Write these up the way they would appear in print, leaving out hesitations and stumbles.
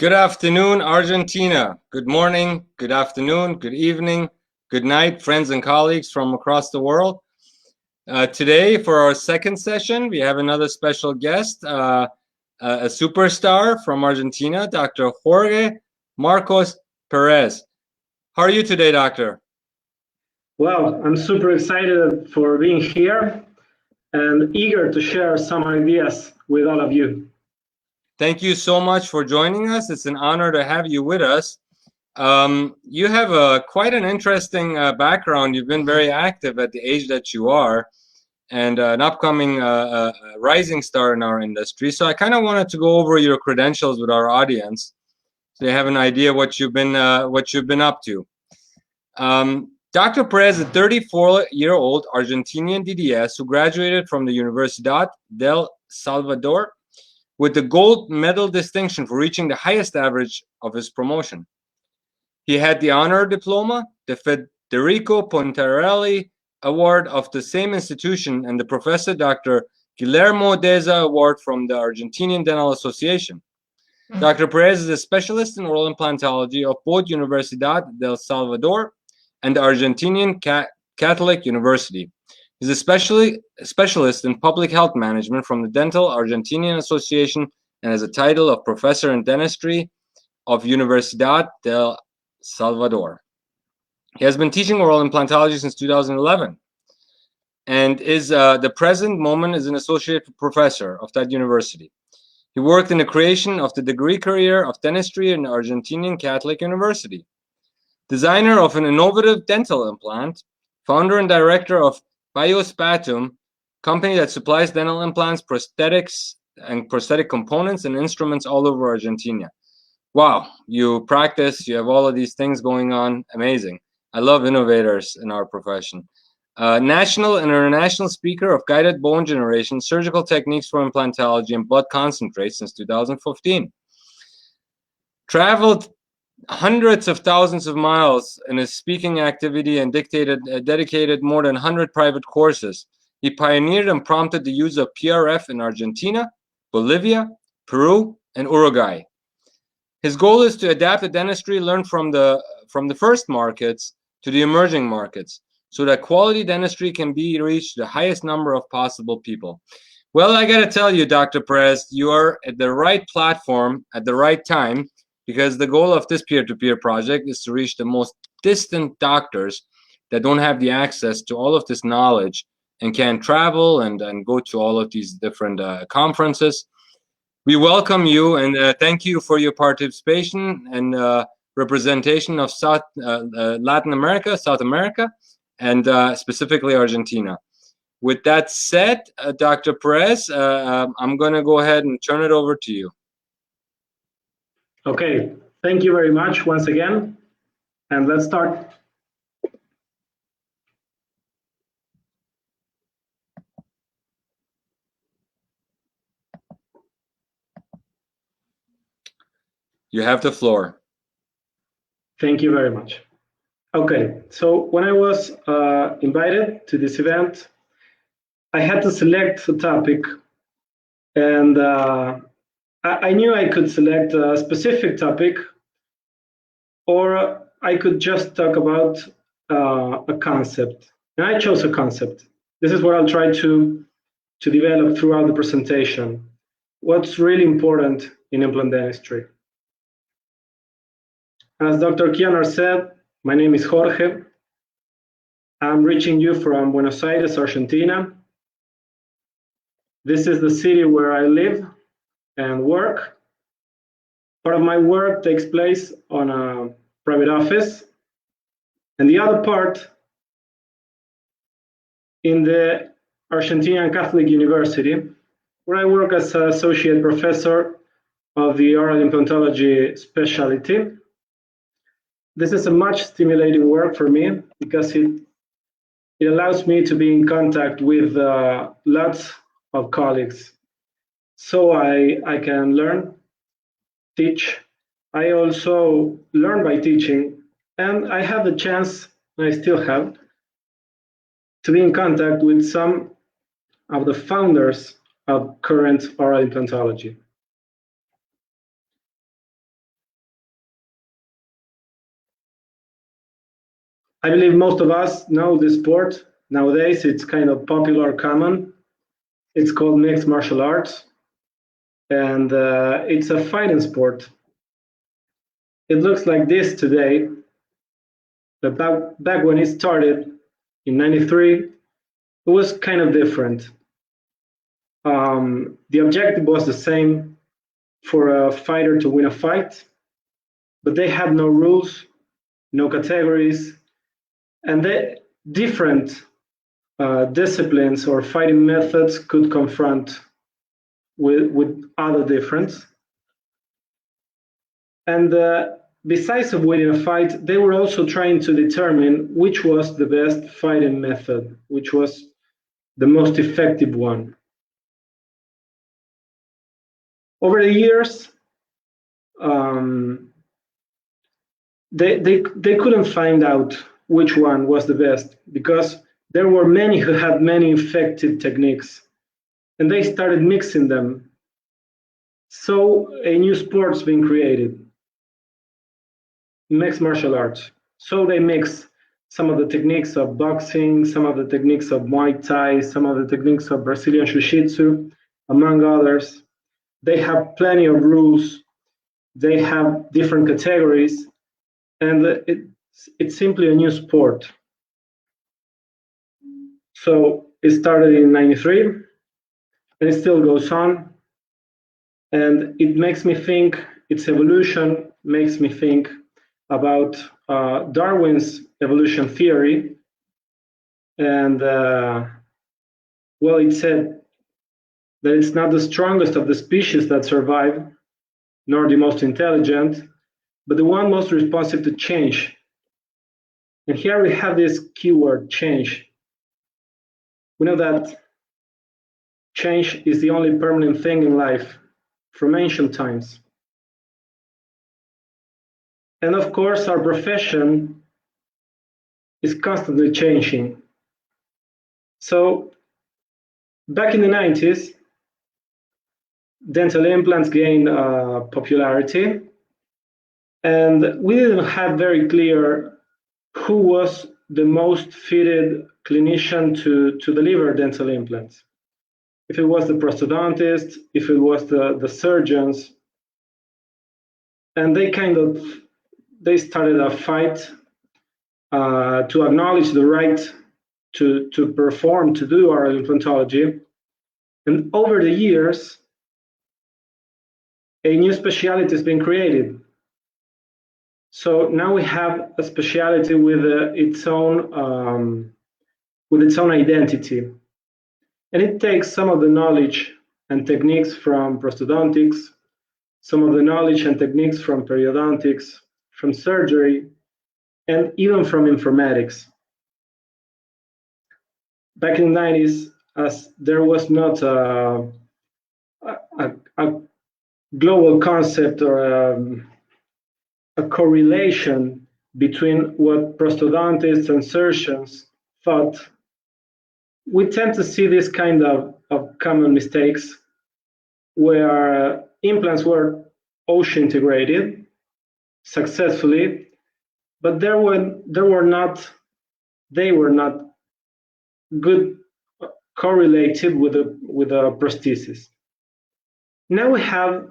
Good afternoon, Argentina. Good morning, good afternoon, good evening, good night, friends and colleagues from across the world. Today, for our second session, we have another special guest, a superstar from Argentina, Dr. Jorge Marcos Perez. How are you today, doctor? Well, I'm super excited for being here and eager to share some ideas with all of you. Thank you so much for joining us. It's an honor to have you with us. You have quite an interesting background. You've been very active at the age that you are, and an upcoming rising star in our industry. So I kind of wanted to go over your credentials with our audience, so they have an idea what you've been up to. Dr. Perez is a 34-year-old Argentinian DDS who graduated from the Universidad del Salvador with the gold medal distinction for reaching the highest average of his promotion. He had the honor diploma, the Federico Pontarelli Award of the same institution, and the Professor Dr. Guillermo Deza Award from the Argentinian Dental Association. Dr. Perez is a specialist in oral implantology of both Universidad del Salvador and the Argentinian Catholic University. He's a specialist in public health management from the Dental Argentinian Association and has a title of Professor in Dentistry of Universidad del Salvador. He has been teaching oral implantology since 2011 and is the present moment is an associate professor of that university. He worked in the creation of the degree career of dentistry in the Argentinian Catholic University. Designer of an innovative dental implant, founder and director of Biospatum, company that supplies dental implants, prosthetics, and prosthetic components and instruments all over Argentina. Wow, you practice, you have all of these things going on. Amazing. I love innovators in our profession. National and international speaker of guided bone generation, surgical techniques for implantology, and blood concentrates since 2015. Traveled hundreds of thousands of miles in his speaking activity and dedicated more than 100 private courses. He pioneered and prompted the use of PRF in Argentina, Bolivia, Peru, and Uruguay. His goal is to adapt the dentistry learned from the first markets to the emerging markets, so that quality dentistry can be reached the highest number of possible people. Well, I gotta tell you, Dr. Perez, you are at the right platform at the right time, because the goal of this peer-to-peer project is to reach the most distant doctors that don't have the access to all of this knowledge and can't travel and go to all of these different conferences. We welcome you and thank you for your participation and representation of Latin America, South America, and specifically Argentina. With that said, Dr. Perez, I'm going to go ahead and turn it over to you. Okay, thank you very much once again, and let's start. You have the floor. Thank you very much. Okay, so when I was invited to this event, I had to select a topic, and I knew I could select a specific topic, or I could just talk about a concept. And I chose a concept. This is what I'll try to develop throughout the presentation. What's really important in implant dentistry? As Dr. Kianar said, my name is Jorge. I'm reaching you from Buenos Aires, Argentina. This is the city where I live and work. Part of my work takes place on a private office, and the other part in the Argentinian Catholic University, where I work as an associate professor of the oral implantology specialty. This is a much stimulating work for me because it allows me to be in contact with lots of colleagues. So I can learn, teach. I also learn by teaching, and I have the chance, and I still have, to be in contact with some of the founders of current oral implantology. I believe most of us know this sport. Nowadays, it's kind of popular, common. It's called mixed martial arts, and it's a fighting sport. It looks like this today, but back when it started in '93, it was kind of different. The objective was the same for a fighter to win a fight, but they had no rules, no categories, and the different disciplines or fighting methods could confront with other difference. And besides of winning a fight, they were also trying to determine which was the best fighting method, which was the most effective one. Over the years, they couldn't find out which one was the best because there were many who had many effective techniques, and they started mixing them. So a new sport's been created, mixed martial arts. So they mix some of the techniques of boxing, some of the techniques of Muay Thai, some of the techniques of Brazilian Jiu-Jitsu, among others. They have plenty of rules. They have different categories, and it's simply a new sport. So it started in '93, and it still goes on. And it makes me think, its evolution makes me think about Darwin's evolution theory. And well, it said that it's not the strongest of the species that survive, nor the most intelligent, but the one most responsive to change. And here we have this keyword, change. We know that change is the only permanent thing in life from ancient times. And of course, our profession is constantly changing. So back in the '90s, dental implants gained popularity, and we didn't have very clear who was the most fitted clinician to deliver dental implants. If it was the prosthodontist, if it was the surgeons, and they started a fight to acknowledge the right to perform, to do oral implantology. And over the years, a new specialty has been created. So now we have a specialty with its own identity, and it takes some of the knowledge and techniques from prosthodontics, some of the knowledge and techniques from periodontics, from surgery, and even from informatics. Back in the '90s, as there was not a global concept or a correlation between what prosthodontists and surgeons thought, we tend to see this kind of common mistakes where implants were OSHA integrated successfully, but they were not good correlated with the prosthesis. Now we have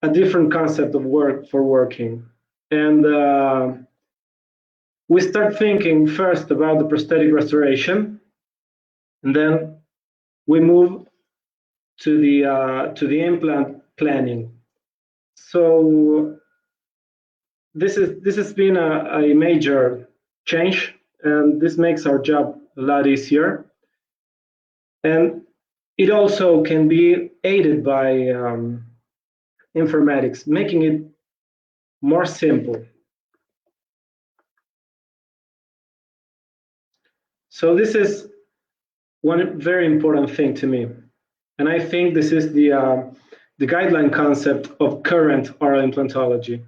a different concept of working, and we start thinking first about the prosthetic restoration, and then we move to the implant planning. So this has been a major change, and this makes our job a lot easier. And it also can be aided by informatics, making it more simple. So this is one very important thing to me, and I think this is the guideline concept of current oral implantology.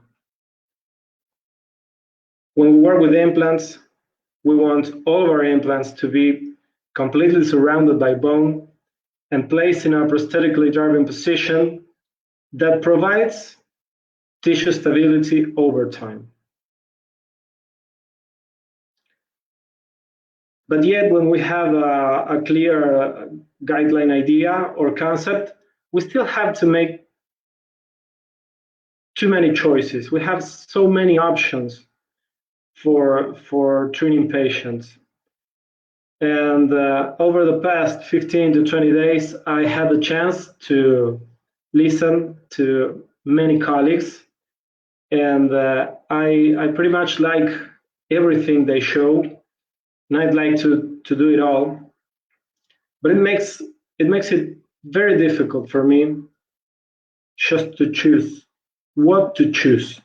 When we work with implants, we want all of our implants to be completely surrounded by bone and placed in a prosthetically driven position that provides tissue stability over time. But yet, when we have a clear guideline idea or concept, we still have to make too many choices. We have so many options for treating patients. And over the past 15 to 20 days, I had the chance to listen to many colleagues, and I pretty much like everything they show, and I'd like to do it all. But it makes it very difficult for me just to choose what to choose.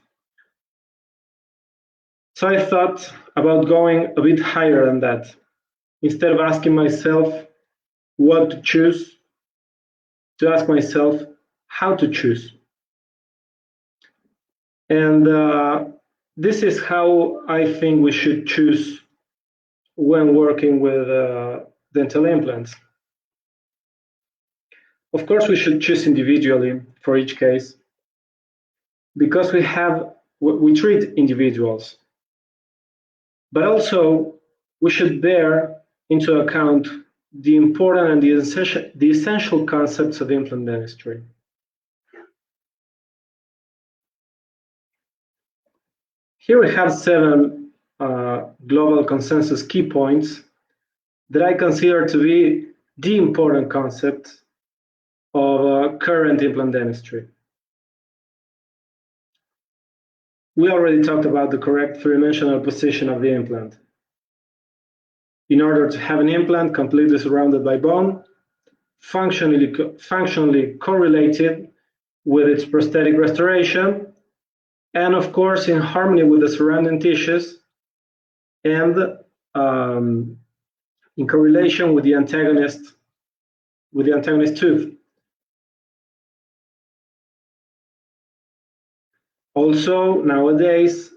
So I thought about going a bit higher than that. Instead of asking myself what to choose, to ask myself how to choose. And this is how I think we should choose when working with dental implants. Of course, we should choose individually for each case, because we treat individuals. But also, we should bear into account the important and the essential concepts of implant dentistry. Here we have 7 global consensus key points that I consider to be the important concept of current implant dentistry. We already talked about the correct 3-dimensional position of the implant. In order to have an implant completely surrounded by bone, functionally correlated with its prosthetic restoration, and of course in harmony with the surrounding tissues, and in correlation with the antagonist tooth. Also, nowadays,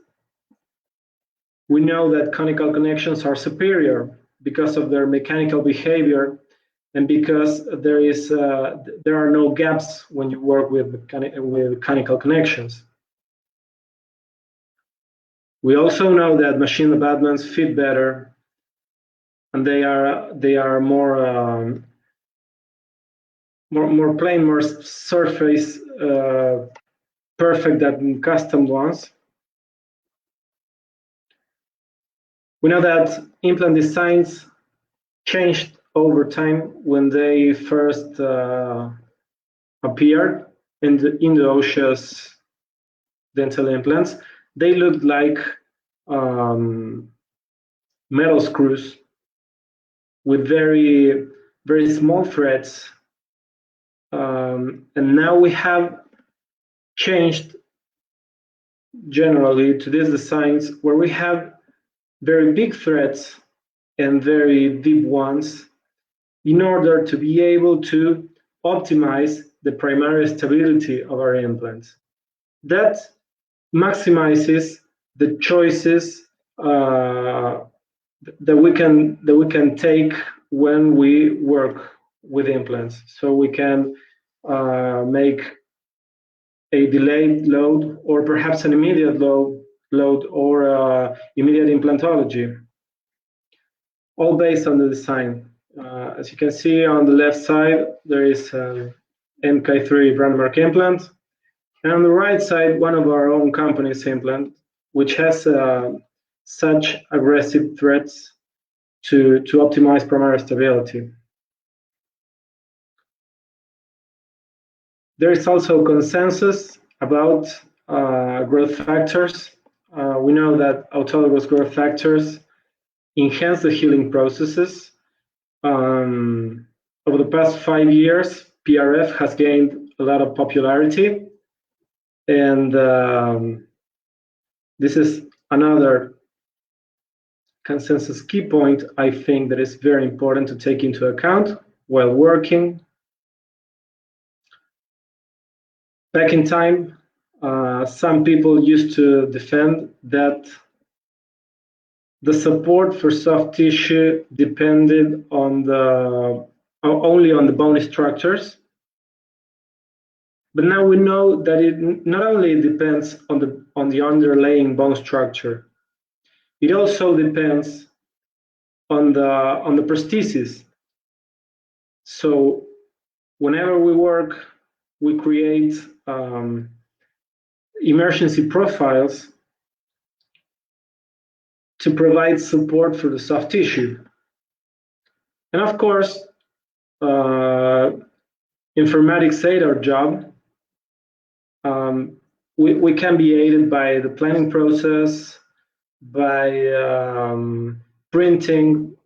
we know that conical connections are superior because of their mechanical behavior and because there are no gaps when you work with conical connections. We also know that machine abutments fit better, and they are more plain, more surface perfect than custom ones. We know that implant designs changed over time when they first appeared in the OSHA's dental implants. They looked like metal screws with very, very small threads. And now we have changed generally to these designs where we have very big threads and very deep ones in order to be able to optimize the primary stability of our implants. That maximizes the choices that we can take when we work with implants. So we can make a delayed load, or perhaps an immediate load, or immediate implantology, all based on the design. As you can see on the left side, there is an MK3 brandmark implant, and on the right side, one of our own company's implant, which has such aggressive threads to optimize primary stability. There is also consensus about growth factors. We know that autologous growth factors enhance the healing processes. Over the past 5 years, PRF has gained a lot of popularity, and this is another consensus key point I think that is very important to take into account while working. Back in time, some people used to defend that the support for soft tissue depended only on the bony structures. But now we know that it not only depends on the underlying bone structure, it also depends on the prosthesis. So whenever we work, we create emergency profiles to provide support for the soft tissue. And of course, informatics aid our job. We can be aided by the planning process, by printing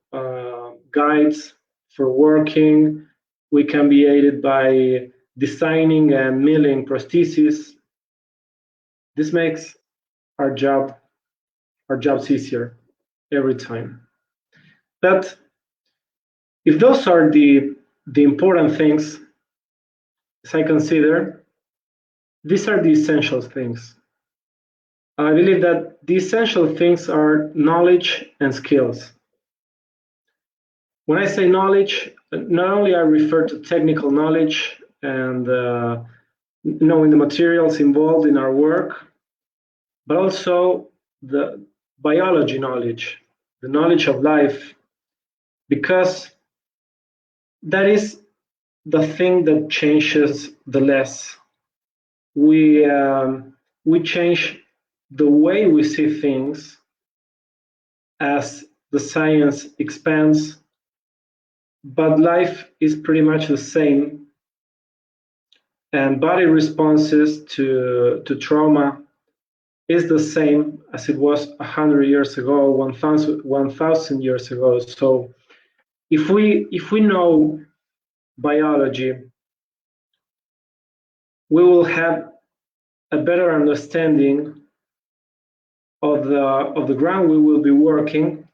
guides for working. We can be aided by designing and milling prostheses. This makes our jobs easier every time. But if those are the important things, as I consider, these are the essential things. I believe that the essential things are knowledge and skills. When I say knowledge, not only I refer to technical knowledge and knowing the materials involved in our work, but also the biology knowledge, the knowledge of life, because that is the thing that changes the less. We change the way we see things as the science expands, but life is pretty much the same, and body responses to trauma is the same as it was 100 years ago, 1,000 years ago. So if we know biology, we will have a better understanding of the ground we will be working,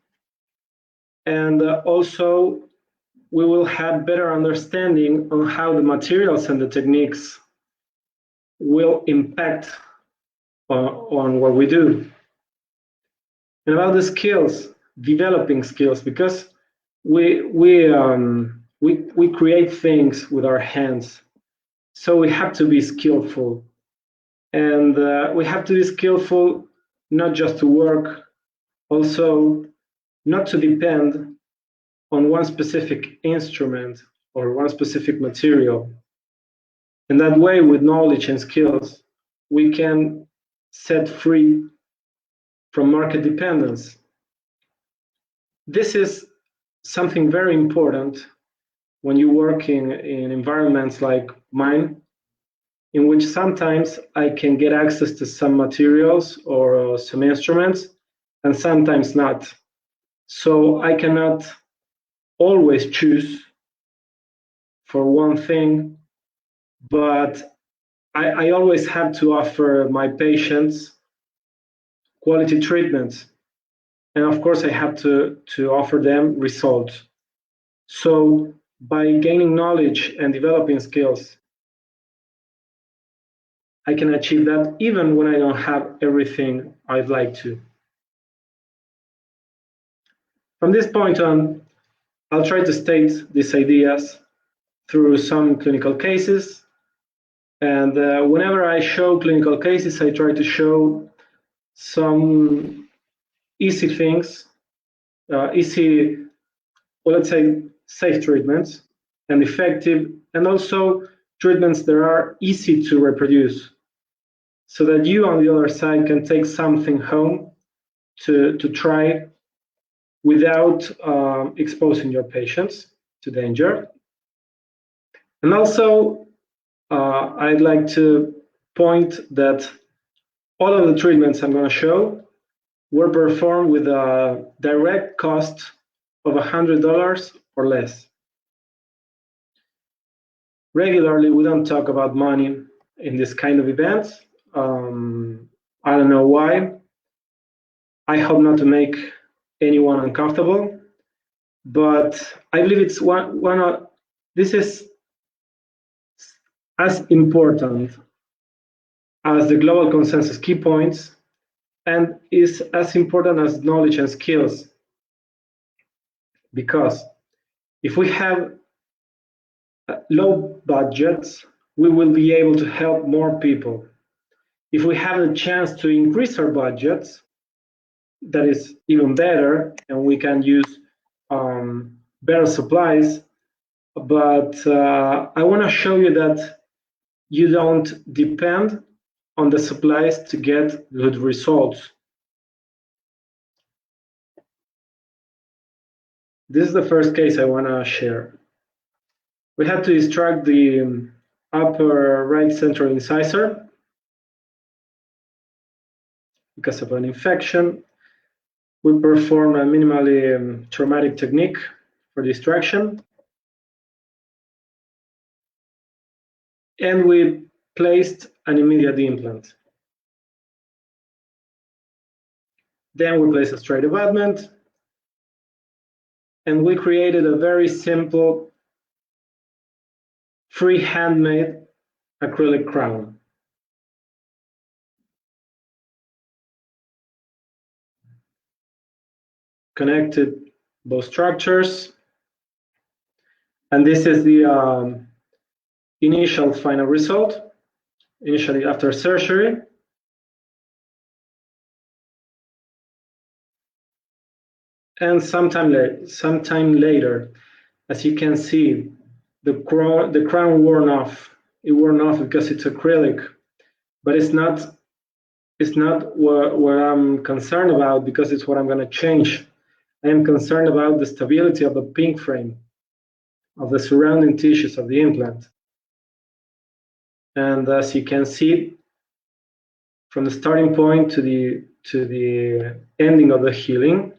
and also we will have better understanding on how the materials and the techniques will impact on what we do. And about the skills, developing skills, because we create things with our hands, so we have to be skillful, and we have to be skillful not just to work, also not to depend on one specific instrument or one specific material. And that way, with knowledge and skills, we can set free from market dependence. This is something very important when you work in environments like mine, in which sometimes I can get access to some materials or some instruments, and sometimes not. So I cannot always choose for one thing, but I always have to offer my patients quality treatments. And of course, I have to offer them results. So by gaining knowledge and developing skills, I can achieve that even when I don't have everything I'd like to. From this point on, I'll try to state these ideas through some clinical cases. And whenever I show clinical cases, I try to show some easy things, easy, well, let's say, safe treatments and effective, and also treatments that are easy to reproduce, so that you on the other side can take something home to try without exposing your patients to danger. And also, I'd like to point that all of the treatments I'm going to show were performed with a direct cost of $100 or less. Regularly, we don't talk about money in this kind of events. I don't know why. I hope not to make anyone uncomfortable, but I believe it's one of this is as important as the global consensus key points, and is as important as knowledge and skills. Because if we have low budgets, we will be able to help more people. If we have a chance to increase our budgets, that is even better, and we can use better supplies, but I want to show you that you don't depend on the supplies to get good results. This is the first case I want to share. We had to extract the upper right central incisor because of an infection. We perform a minimally traumatic technique for the extraction. And we placed an immediate implant. Then we placed a straight abutment. And we created a very simple, free handmade acrylic crown. Connected both structures. And this is the initial final result, initially after surgery. And sometime later, as you can see, the crown worn off. It worn off because it's acrylic, but it's not what I'm concerned about, because it's what I'm going to change. I am concerned about the stability of the pink frame, of the surrounding tissues of the implant. And as you can see, from the starting point to the ending of the healing,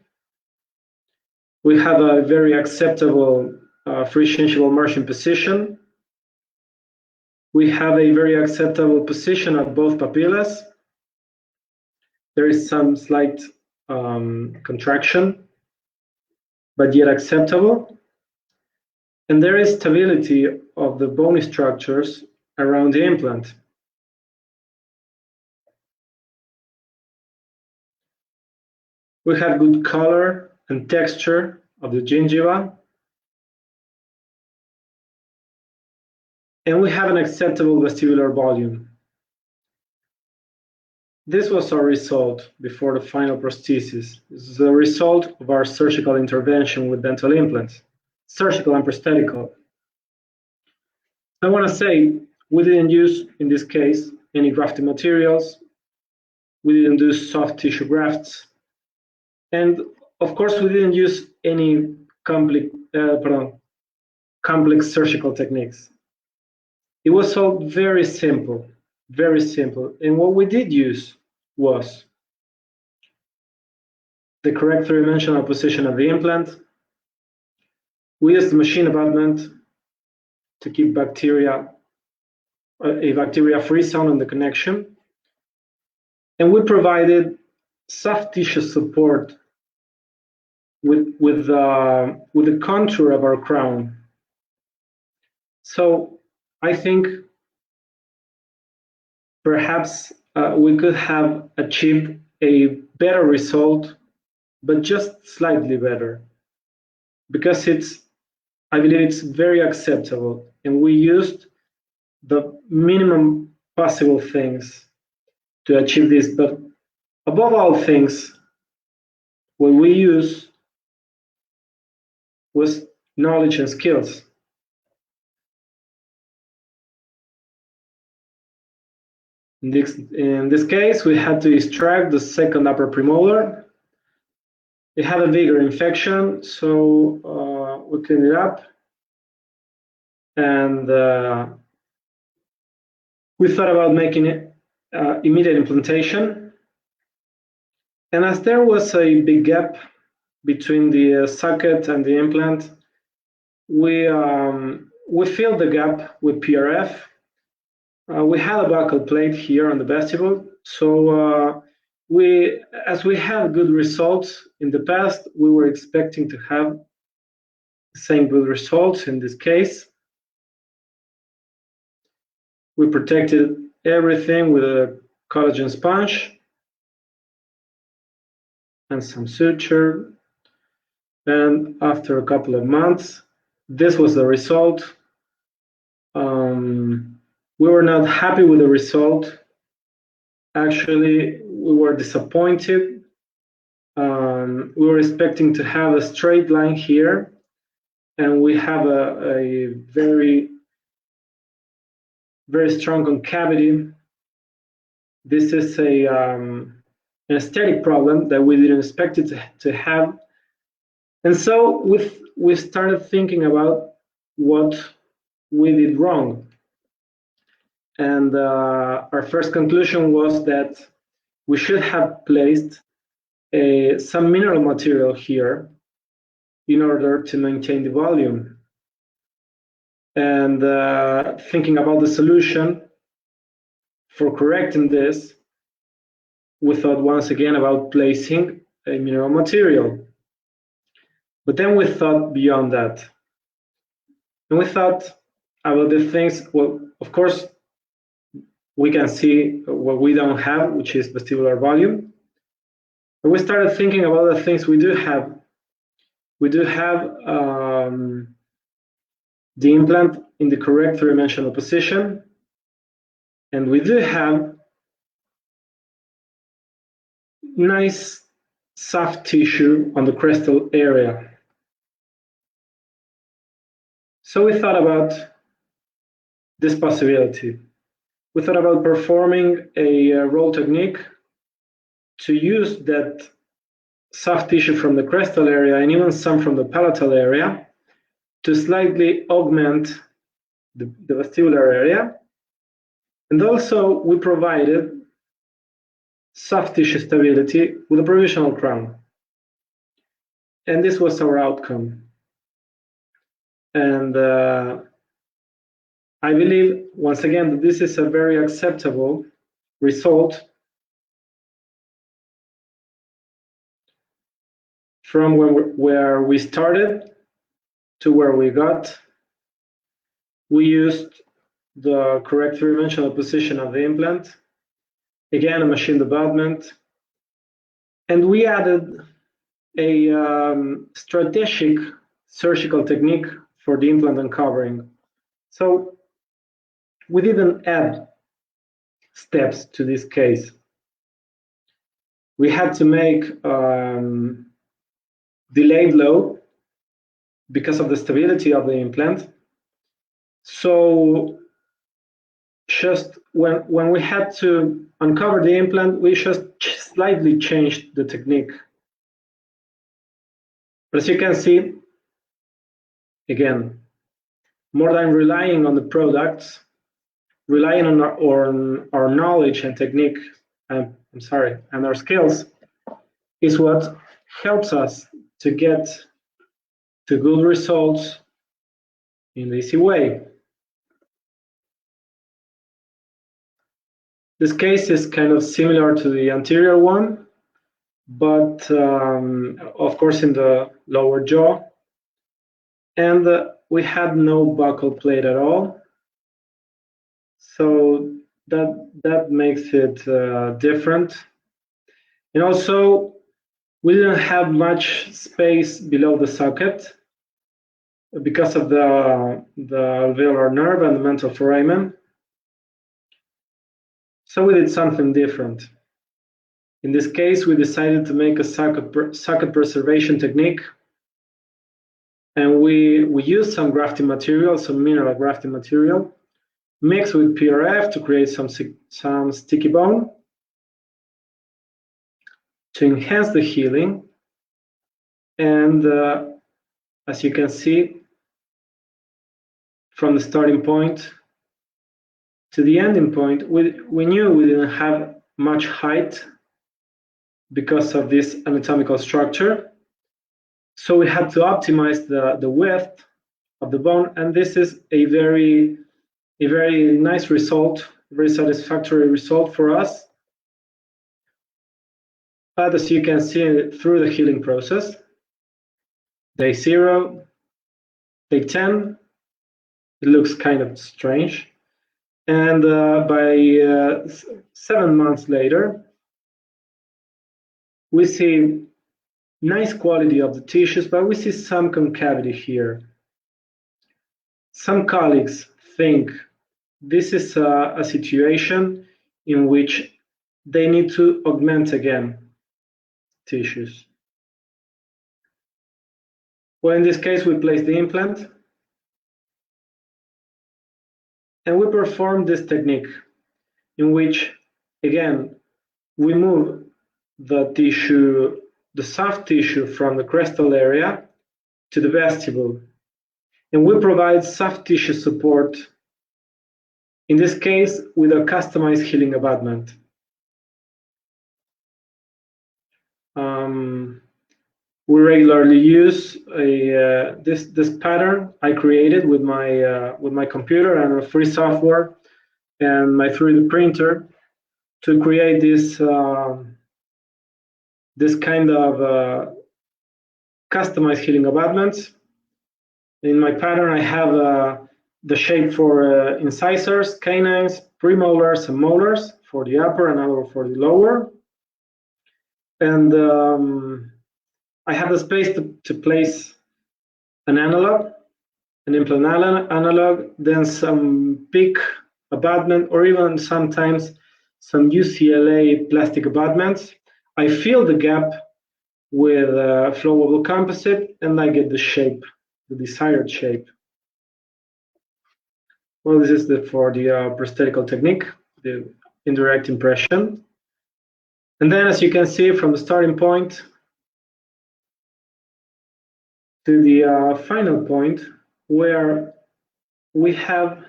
we have a very acceptable free gingival margin position. We have a very acceptable position at both papillas. There is some slight contraction, but yet acceptable. And there is stability of the bony structures around the implant. We have good color and texture of the gingiva. And we have an acceptable vestibular volume. This was our result before the final prosthesis. This is the result of our surgical intervention with dental implants, surgical and prosthetical. I want to say we didn't use, in this case, any grafting materials. We didn't do soft tissue grafts. And of course, we didn't use any complex surgical techniques. It was all very simple, very simple. And what we did use was the correct three-dimensional position of the implant. We used the machine abutment to keep a bacteria-free zone on the connection. And we provided soft tissue support with the contour of our crown. So I think perhaps we could have achieved a better result, but just slightly better, because I believe it's very acceptable, and we used the minimum possible things to achieve this. But above all things, what we use was knowledge and skills. In this case, we had to extract the second upper premolar. It had a bigger infection, so we cleaned it up. And we thought about making it immediate implantation. And as there was a big gap between the socket and the implant, we filled the gap with PRF. We had a buccal plate here on the vestibule, so as we had good results in the past, we were expecting to have the same good results in this case. We protected everything with a collagen sponge and some suture. And after a couple of months, this was the result. We were not happy with the result. Actually, we were disappointed. We were expecting to have a straight line here, and we have a very, very strong concavity. This is an aesthetic problem that we didn't expect it to have. And so we started thinking about what we did wrong. And our first conclusion was that we should have placed some mineral material here in order to maintain the volume. And thinking about the solution for correcting this, we thought once again about placing a mineral material. But then we thought beyond that. And we thought about the things, well, of course, we can see what we don't have, which is vestibular volume. And we started thinking about the things we do have. We do have the implant in the correct three-dimensional position, and we do have nice soft tissue on the crestal area. So we thought about this possibility. We thought about performing a roll technique to use that soft tissue from the crestal area and even some from the palatal area to slightly augment the vestibular area. And also we provided soft tissue stability with a provisional crown. And this was our outcome. And I believe, once again, that this is a very acceptable result from where we started to where we got. We used the correct three-dimensional position of the implant, again, a machined abutment, and we added a strategic surgical technique for the implant uncovering. So we didn't add steps to this case. We had to make delayed load because of the stability of the implant. So just when we had to uncover the implant, we just slightly changed the technique. But as you can see, again, more than relying on the products, relying on our knowledge and technique, and our skills, is what helps us to get to good results in the easy way. This case is kind of similar to the anterior one, but of course in the lower jaw. And we had no buccal plate at all. So that makes it different. And also, we didn't have much space below the socket because of the alveolar nerve and the mental foramen. So we did something different. In this case, we decided to make a socket preservation technique, and we used some grafting material, some mineral grafting material, mixed with PRF to create some sticky bone to enhance the healing. And as you can see, from the starting point to the ending point, we knew we didn't have much height because of this anatomical structure. So we had to optimize the width of the bone, and this is a very nice result, very satisfactory result for us. But as you can see through the healing process, day 0, day 10, it looks kind of strange. And by 7 months later, we see nice quality of the tissues, but we see some concavity here. Some colleagues think this is a situation in which they need to augment again tissues. Well, in this case, we place the implant and we perform this technique in which, again, we move the tissue, the soft tissue from the crestal area to the vestibule. And we provide soft tissue support, in this case, with a customized healing abutment. We regularly use this pattern I created with my computer and a free software and my 3D printer to create this kind of customized healing abutments. In my pattern, I have the shape for incisors, canines, premolars, and molars for the upper and other for the lower. And I have the space to place an analog, an implant analog, then some PIC abutment, or even sometimes some UCLA plastic abutments. I fill the gap with flowable composite, and I get the shape, the desired shape. Well, this is for the prosthetical technique, the indirect impression. And then, as you can see from the starting point to the final point, where we have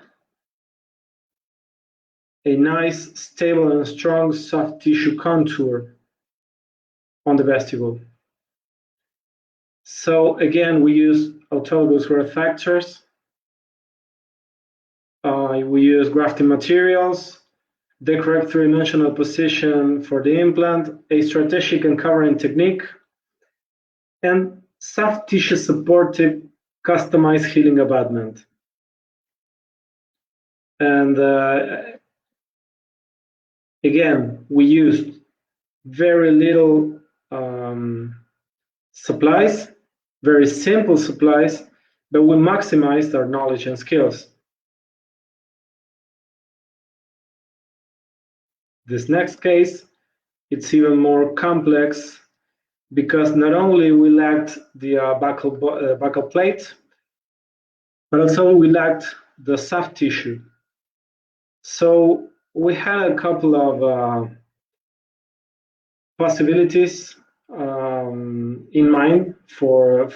a nice, stable, and strong soft tissue contour on the vestibule. So again, we use autologous growth factors. We use grafting materials, the correct three-dimensional position for the implant, a strategic uncovering technique, and soft tissue supportive customized healing abutment. And again, we used very little supplies, very simple supplies, but we maximized our knowledge and skills. This next case, it's even more complex because not only we lacked the buccal plate, but also we lacked the soft tissue. So we had a couple of possibilities in mind for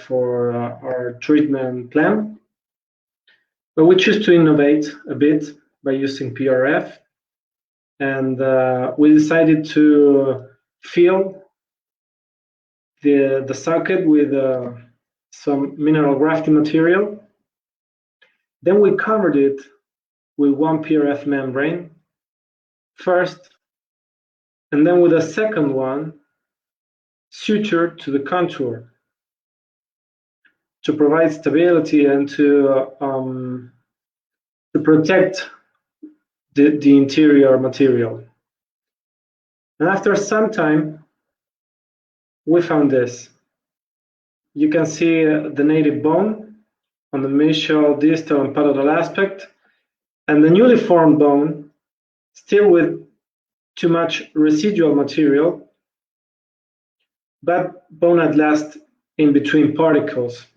our treatment plan, but we choose to innovate a bit by using PRF, and we decided to fill the socket with some mineral grafting material. Then we covered it with one PRF membrane first, and then with a second one sutured to the contour to provide stability and to protect the interior material. And after some time, we found this. You can see the native bone on the mesial, distal, and palatal aspect, and the newly formed bone, still with too much residual material, but bone at last in between particles.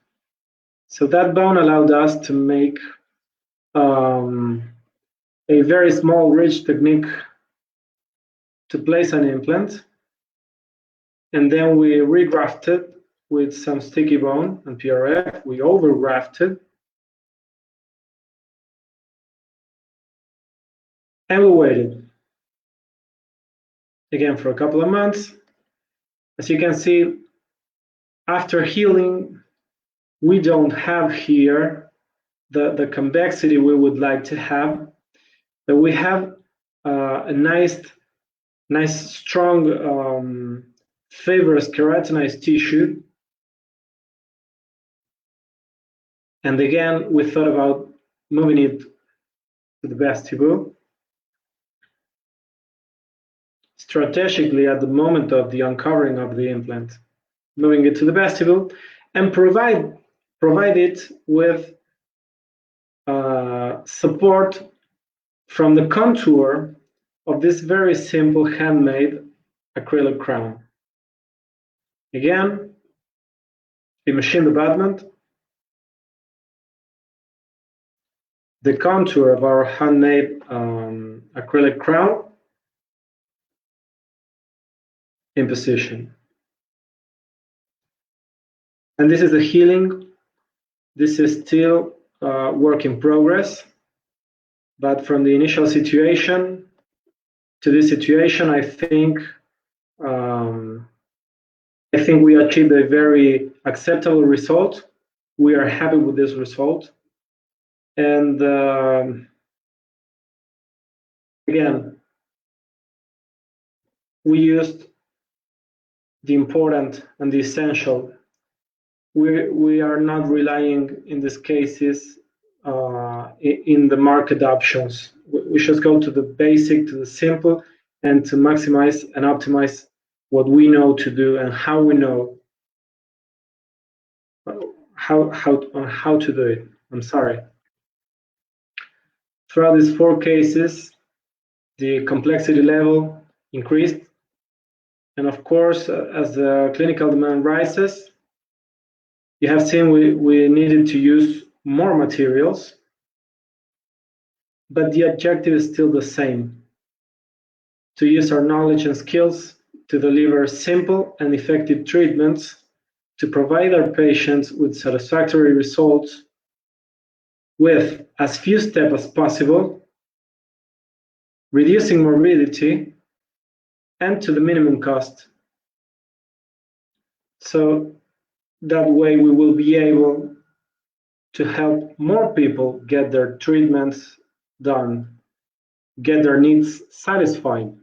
So that bone allowed us to make a very small ridge technique to place an implant, and then we regrafted with some sticky bone and PRF. We overgrafted, and we waited again for a couple of months. As you can see, after healing, we don't have here the convexity we would like to have, but we have a nice strong fibrous keratinized tissue. And again, we thought about moving it to the vestibule. Strategically, at the moment of the uncovering of the implant, moving it to the vestibule, and provide it with support from the contour of this very simple handmade acrylic crown. Again, the machine abutment, the contour of our handmade acrylic crown in position. And this is the healing. This is still work in progress, but from the initial situation to this situation, I think we achieved a very acceptable result. We are happy with this result. And again, we used the important and the essential. We are not relying in these cases in the market options. We should go to the basic, to the simple, and to maximize and optimize what we know to do and how we know how to do it. I'm sorry. Throughout these 4 cases, the complexity level increased, and of course, as the clinical demand rises, you have seen we needed to use more materials, but the objective is still the same: to use our knowledge and skills to deliver simple and effective treatments to provide our patients with satisfactory results with as few steps as possible, reducing morbidity, and to the minimum cost. So that way we will be able to help more people get their treatments done, get their needs satisfied.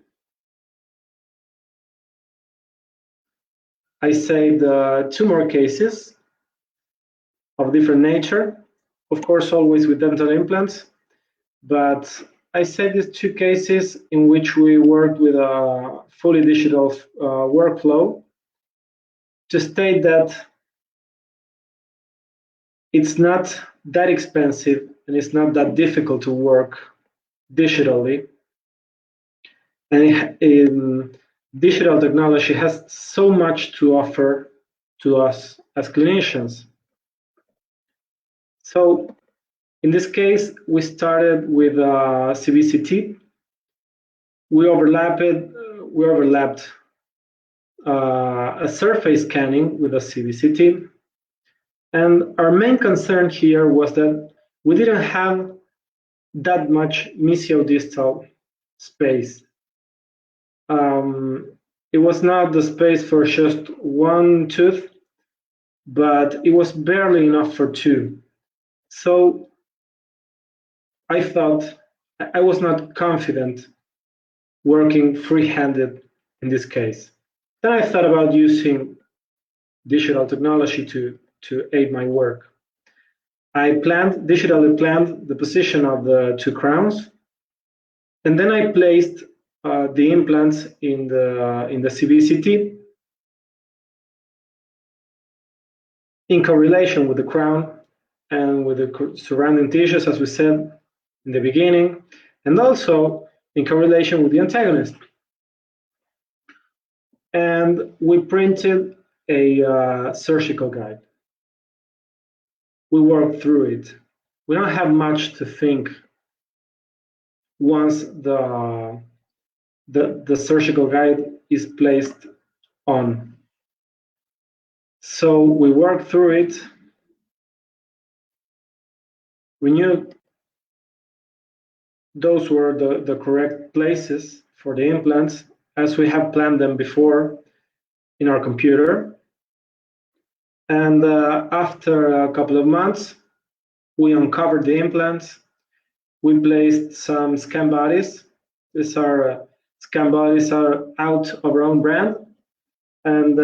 I saved 2 more cases of different nature, of course always with dental implants, but I saved these 2 cases in which we worked with a fully digital workflow to state that it's not that expensive and it's not that difficult to work digitally. And digital technology has so much to offer to us as clinicians. So in this case, we started with CBCT. We overlapped a surface scanning with a CBCT. And our main concern here was that we didn't have that much mesial-distal space. It was not the space for just 1 tooth, but it was barely enough for 2. So I thought I was not confident working free-handed in this case. Then I thought about using digital technology to aid my work. I digitally planned the position of the 2 crowns, and then I placed the implants in the CBCT in correlation with the crown and with the surrounding tissues, as we said in the beginning, and also in correlation with the antagonist. And we printed a surgical guide. We worked through it. We don't have much to think once the surgical guide is placed on. So we worked through it. We knew those were the correct places for the implants as we have planned them before in our computer. And after a couple of months, we uncovered the implants. We placed some scan bodies. These are scan bodies are out of our own brand. And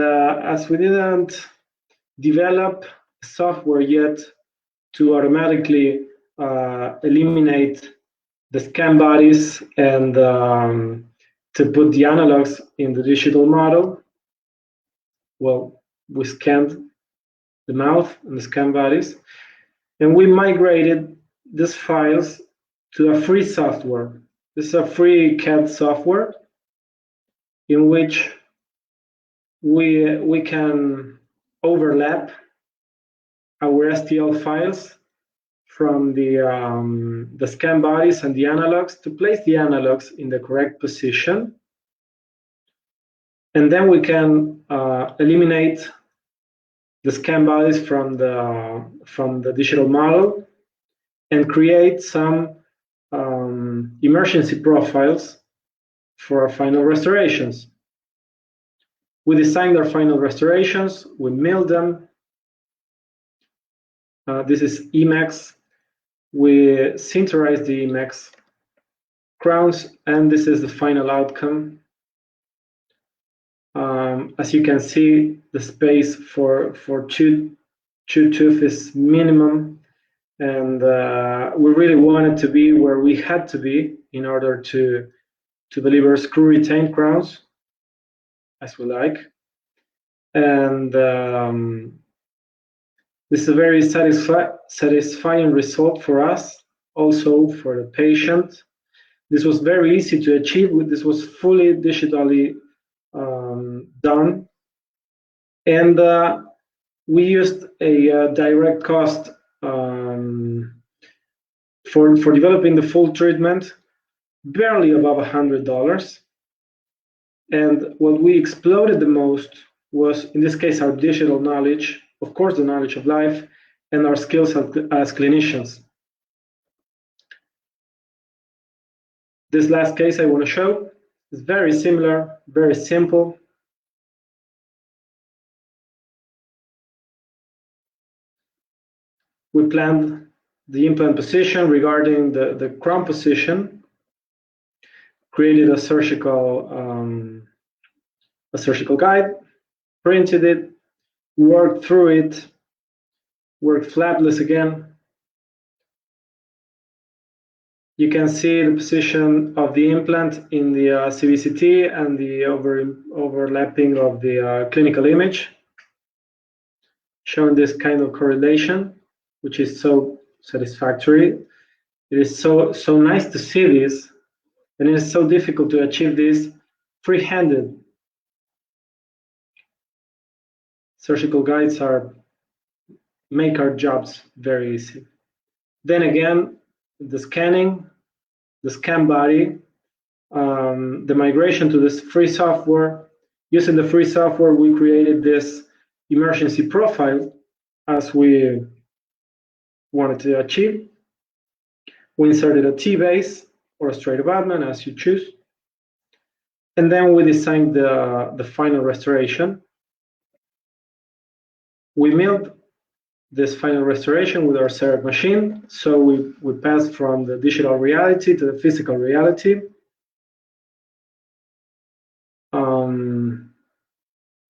as we didn't develop software yet to automatically eliminate the scan bodies and to put the analogs in the digital model, well, we scanned the mouth and the scan bodies, and we migrated these files to a free software. This is a free CAD software in which we can overlap our STL files from the scan bodies and the analogs to place the analogs in the correct position. And then we can eliminate the scan bodies from the digital model and create some emergency profiles for our final restorations. We designed our final restorations, we milled them. This is Emacs. We sinterized the Emacs crowns, and this is the final outcome. As you can see, the space for two tooth is minimum, and we really wanted to be where we had to be in order to deliver screw retained crowns as we like. And this is a very satisfying result for us, also for the patient. This was very easy to achieve. This was fully digitally done, and we used a direct cost for developing the full treatment, barely above $100. And what we exploded the most was, in this case, our digital knowledge, of course, the knowledge of life, and our skills as clinicians. This last case I want to show is very similar, very simple. We planned the implant position regarding the crown position, created a surgical guide, printed it, worked through it, worked flapless again. You can see the position of the implant in the CBCT and the overlapping of the clinical image, showing this kind of correlation, which is so satisfactory. It is so nice to see this, and it is so difficult to achieve this free-handed. Surgical guides make our jobs very easy. Then again, the scanning, the scan body, the migration to this free software. Using the free software, we created this emergency profile as we wanted to achieve. We inserted a T-base or a straight abutment, as you choose. And then we designed the final restoration. We milled this final restoration with our CEREC machine. So we passed from the digital reality to the physical reality.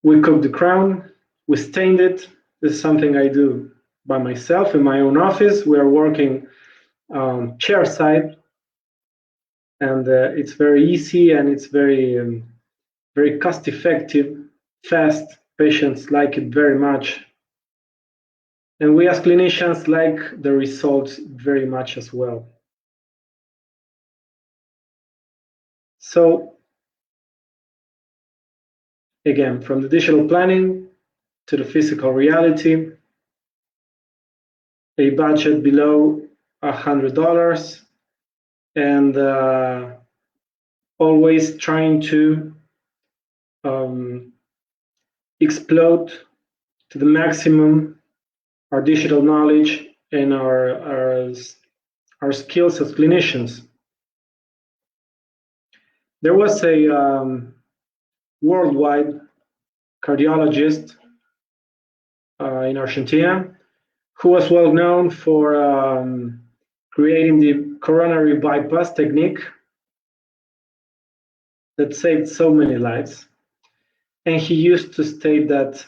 We cooked the crown, we stained it. This is something I do by myself in my own office. We are working chair side, and it's very easy and it's very cost effective, fast. Patients like it very much. And we as clinicians like the results very much as well. So again, from the digital planning to the physical reality, a budget below $100, and always trying to explode to the maximum our digital knowledge and our skills as clinicians. There was a worldwide cardiologist in Argentina who was well known for creating the coronary bypass technique that saved so many lives. And he used to state that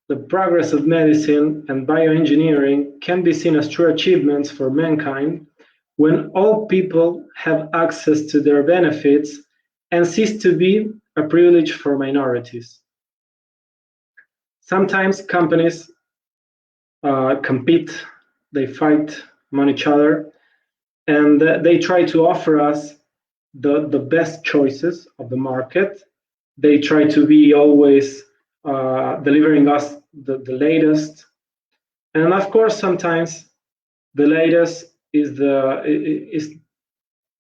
the progress of medicine and bioengineering can be seen as true achievements for mankind when all people have access to their benefits and cease to be a privilege for minorities. Sometimes companies compete, they fight among each other, and they try to offer us the best choices of the market. They try to be always delivering us the latest, And of course, sometimes the latest is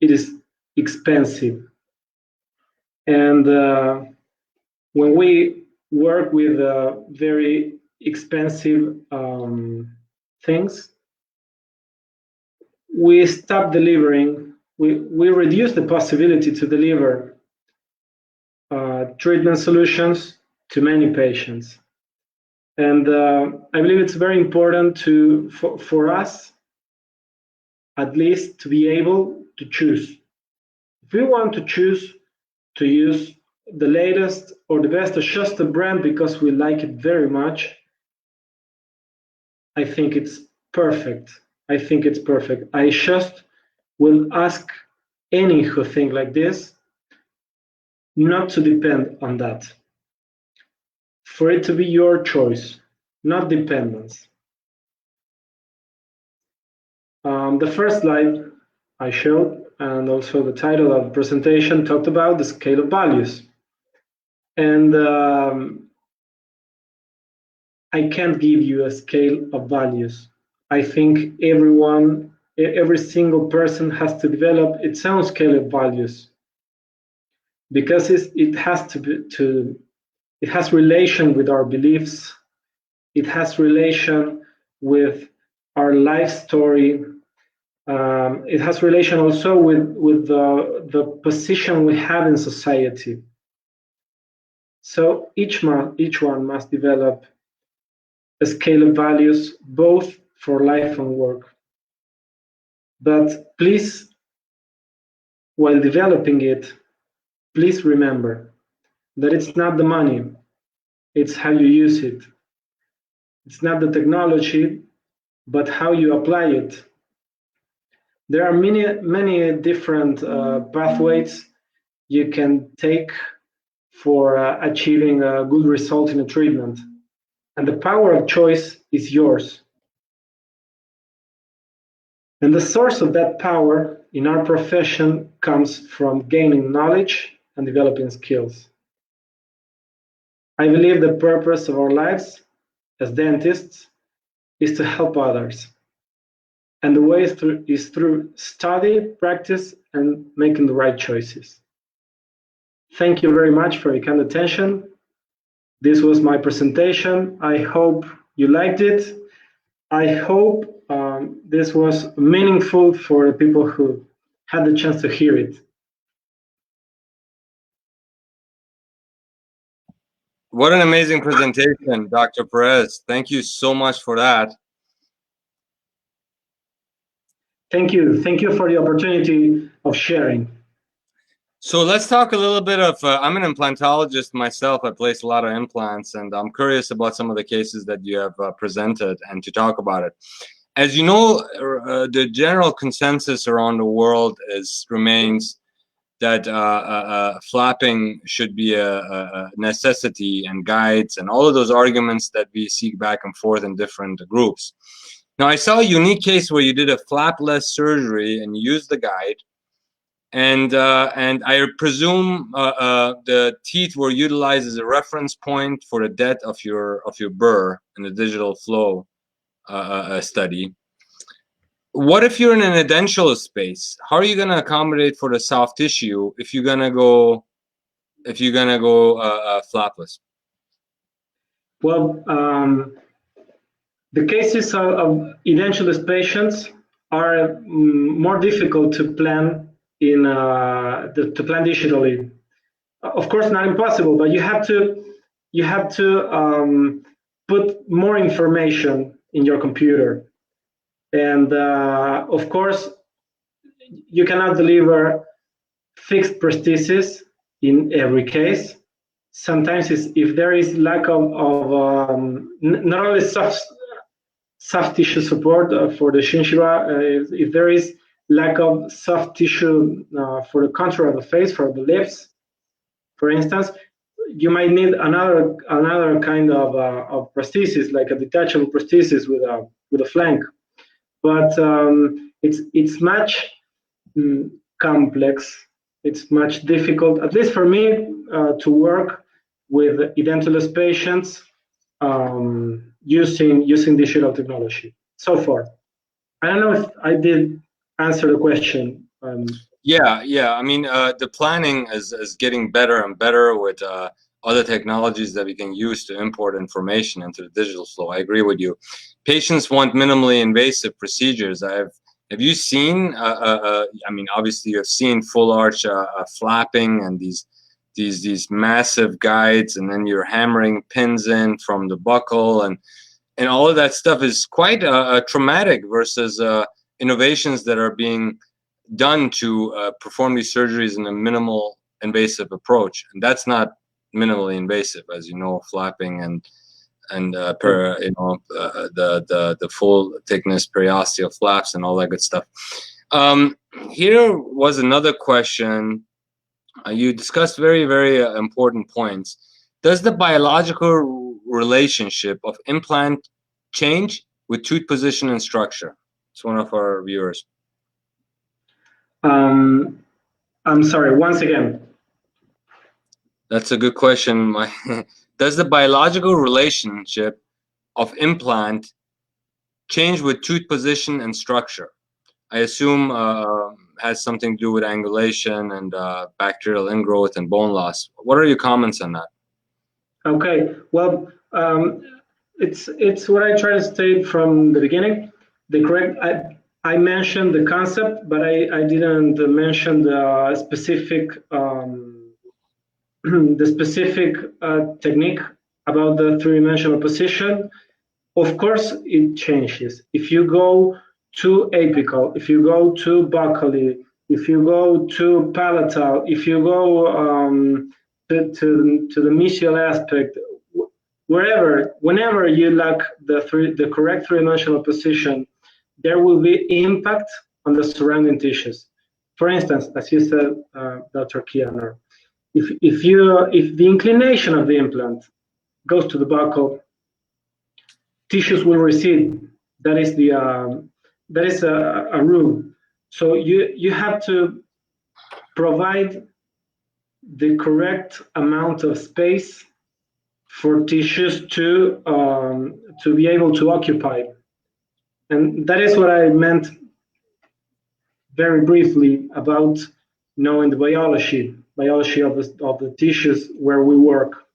it is expensive. And when we work with very expensive things, we stop delivering. We reduce the possibility to deliver treatment solutions to many patients. And I believe it's very important for us, at least, to be able to choose. If we want to choose to use the latest or the best or just the brand because we like it very much, I think it's perfect. I think it's perfect. I just will ask any who think like this not to depend on that. For it to be your choice, not dependence. The first slide I showed, and also the title of the presentation, talked about the scale of values. And I can't give you a scale of values. I think every single person has to develop its own scale of values, because it has relation with our beliefs. It has relation with our life story. It has relation also with the position we have in society. So each one must develop a scale of values, both for life and work. But please, while developing it, please remember that it's not the money, it's how you use it. It's not the technology, but how you apply it. There are many different pathways you can take for achieving a good result in a treatment. And the power of choice is yours. And the source of that power in our profession comes from gaining knowledge and developing skills. I believe the purpose of our lives as dentists is to help others. And the way is through study, practice, and making the right choices. Thank you very much for your kind attention. This was my presentation. I hope you liked it. I hope this was meaningful for the people who had the chance to hear it. What an amazing presentation, Dr. Perez. Thank you so much for that. Thank you. Thank you for the opportunity of sharing. So let's talk a little bit of, I'm an implantologist myself. I place a lot of implants, and I'm curious about some of the cases that you have presented and to talk about it. As you know, the general consensus around the world remains that flapping should be a necessity, and guides and all of those arguments that we see back and forth in different groups. Now, I saw a unique case where you did a flapless surgery and you used the guide, and I presume the teeth were utilized as a reference point for the depth of your burr in the digital flow study. What if you're in an edentulous space? How are you going to accommodate for the soft tissue if you're going to go flapless? Well, the cases of edentulous patients are more difficult to plan digitally. Of course, not impossible, but you have to put more information in your computer. And of course, you cannot deliver fixed prosthesis in every case. Sometimes if there is lack of not only soft tissue support for the Shinshira, if there is lack of soft tissue for the contour of the face, for the lips, for instance, you might need another kind of prosthesis, like a detachable prosthesis with a flank. But it's much complex. It's much difficult, at least for me, to work with edentulous patients using digital technology so far. I don't know if I did answer the question. Yeah. I mean, the planning is getting better and better with other technologies that we can use to import information into the digital flow. I agree with you. Patients want minimally invasive procedures. Have you seen? I mean, obviously, you have seen full arch flapping and these massive guides, and then you're hammering pins in from the buckle, and all of that stuff is quite traumatic versus innovations that are being done to perform these surgeries in a minimal invasive approach, and that's not minimally invasive, as you know, flapping the full thickness periosteal flaps and all that good stuff. Here was another question. You discussed very important points. Does the biological relationship of implant change with tooth position and structure? It's one of our viewers. I'm sorry, once again. That's a good question. Does the biological relationship of implant change with tooth position and structure? I assume has something to do with angulation and bacterial ingrowth and bone loss. What are your comments on that? Okay, well, it's what I try to state from the beginning. I mentioned the concept, but I didn't mention the specific technique about the three-dimensional position. Of course, it changes. If you go too apical, if you go too buccally, if you go too palatal, if you go to the mesial aspect, whenever you lack the correct three-dimensional position, there will be impact on the surrounding tissues. For instance, as you said, Dr. Kianer, if the inclination of the implant goes to the buccal, tissues will recede. That is a rule. So you have to provide the correct amount of space for tissues to be able to occupy, and that is what I meant very briefly about knowing the biology of the tissues where we work.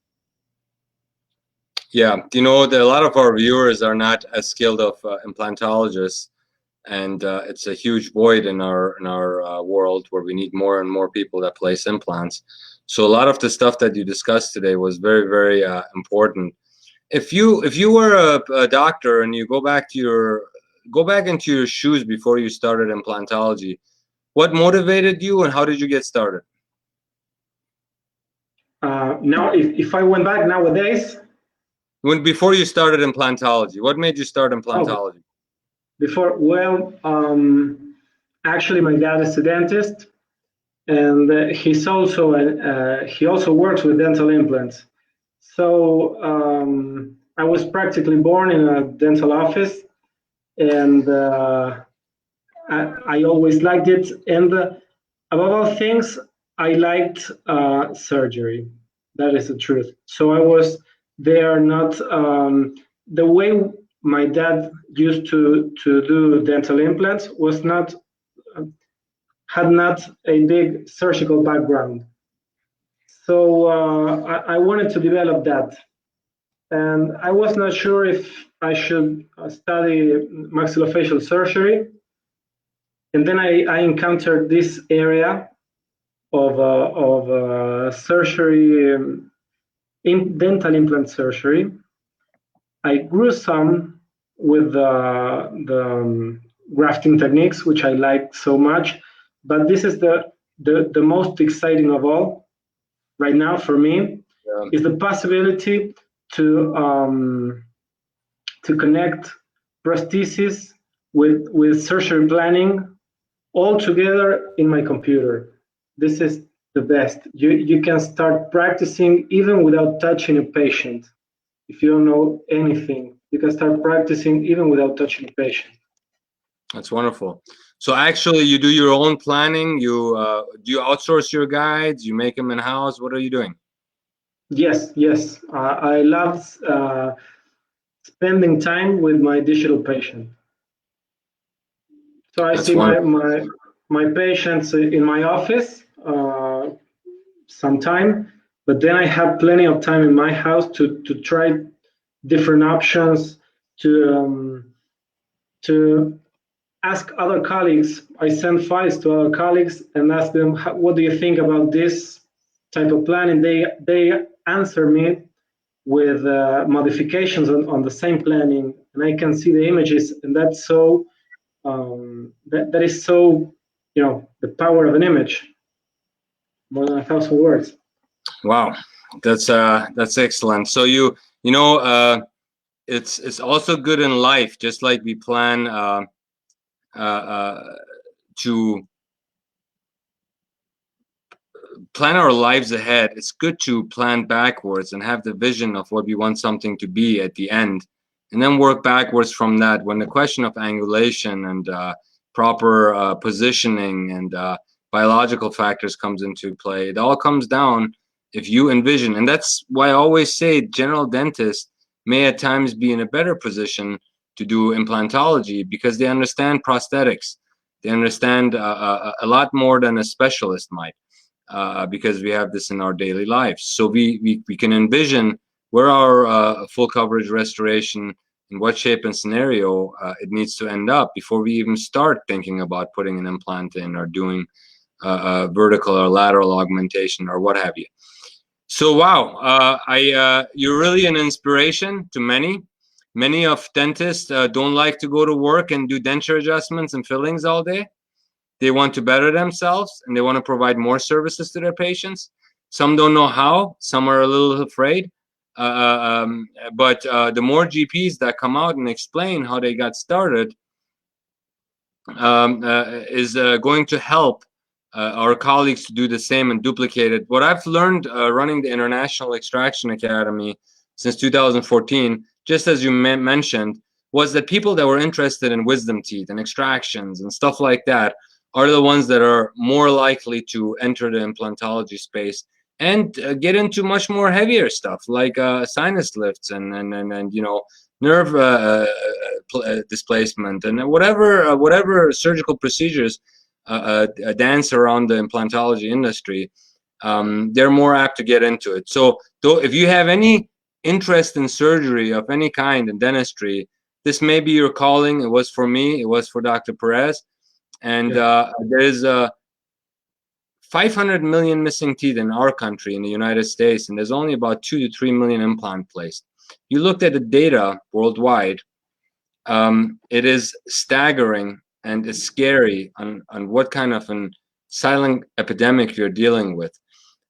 Yeah, you know, a lot of our viewers are not as skilled of implantologists, and it's a huge void in our world where we need more and more people that place implants. So a lot of the stuff that you discussed today was very important. If you were a doctor and you go back into your shoes before you started implantology, what motivated you and how did you get started? Now, if I went back nowadays, Before you started implantology, what made you start implantology? Oh, before, well, actually, my dad is a dentist, and he also works with dental implants. So I was practically born in a dental office, and I always liked it. And above all things, I liked surgery. That is the truth. So I was there, not the way my dad used to do dental implants was not had not a big surgical background. So I wanted to develop that, and I was not sure if I should study maxillofacial surgery. And then I encountered this area of surgery, in dental implant surgery. I grew some with the grafting techniques, which I like so much. But this is the most exciting of all right now for me, is the possibility to connect prosthesis with surgery planning all together in my computer. This is the best. You can start practicing even without touching a patient. If you don't know anything, you can start practicing even without touching a patient. That's wonderful. So actually, you do your own planning. You do you outsource your guides? You make them in house. What are you doing? Yes. I love spending time with my digital patient. So I That's see one. my patients in my office sometime, but then I have plenty of time in my house to try different options, to ask other colleagues. I send files to other colleagues and ask them, what do you think about this type of plan? And they answer me with modifications on the same planning, and I can see the images, and that's so that is so, the power of an image, more than 1,000 words. Wow, that's excellent. So you know it's also good in life, just like we plan to plan our lives ahead. It's good to plan backwards and have the vision of what we want something to be at the end, and then work backwards from that. When the question of angulation and proper positioning and biological factors comes into play, it all comes down if you envision. And that's why I always say general dentists may at times be in a better position to do implantology, because they understand prosthetics. They understand a lot more than a specialist might. Because we have this in our daily lives. So we can envision where our full coverage restoration, in what shape and scenario it needs to end up before we even start thinking about putting an implant in or doing vertical or lateral augmentation or what have you. So wow, you're really an inspiration to many. Many of dentists don't like to go to work and do denture adjustments and fillings all day. They want to better themselves and they want to provide more services to their patients. Some don't know how, some are a little afraid. But the more GPs that come out and explain how they got started is going to help our colleagues to do the same and duplicate it. What I've learned running the International Extraction Academy since 2014, just as you mentioned, was that people that were interested in wisdom teeth and extractions and stuff like that are the ones that are more likely to enter the implantology space and get into much more heavier stuff like sinus lifts and nerve displacement and whatever surgical procedures dance around the implantology industry. They're more apt to get into it. So if you have any interest in surgery of any kind in dentistry, this may be your calling. It was for me. It was for Dr. Perez. And there's 500 million missing teeth in our country, in the United States, and there's only about 2 to 3 million implant placed. You looked at the data worldwide, it is staggering and it's scary on what kind of an silent epidemic you're dealing with.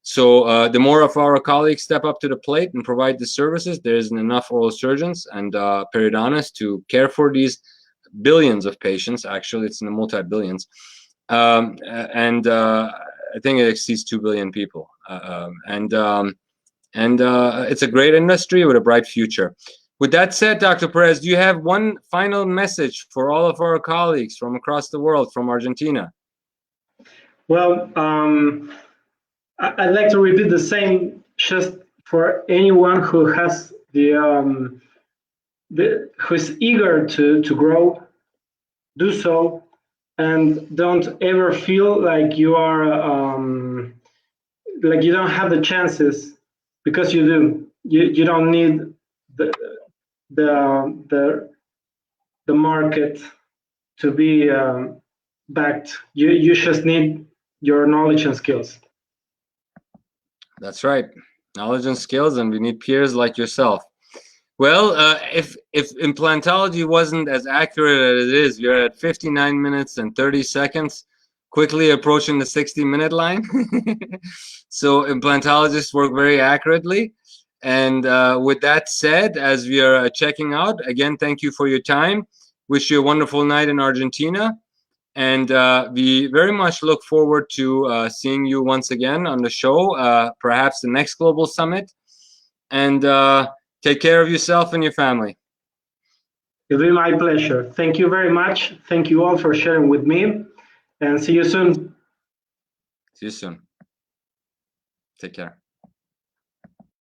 So the more of our colleagues step up to the plate and provide the services, there isn't enough oral surgeons and periodontists to care for these billions of patients. Actually, it's in the multi-billions. And I think it exceeds 2 billion people. And it's a great industry with a bright future. With that said, Dr. Perez, do you have one final message for all of our colleagues from across the world, from Argentina? Well, I'd like to repeat the same, just for anyone who has who's eager to grow, do so, and don't ever feel like you are like you don't have the chances, because you do. You don't need the market to be backed. You just need your knowledge and skills. That's right, knowledge and skills, and we need peers like yourself. Well, if implantology wasn't as accurate as it is, we're at 59 minutes and 30 seconds, quickly approaching the 60-minute line. So implantologists work very accurately. And with that said, as we are checking out, again, thank you for your time. Wish you a wonderful night in Argentina. And we very much look forward to seeing you once again on the show, perhaps the next Global Summit. And take care of yourself and your family. It'll be my pleasure. Thank you very much. Thank you all for sharing with me, and see you soon. See you soon. Take care.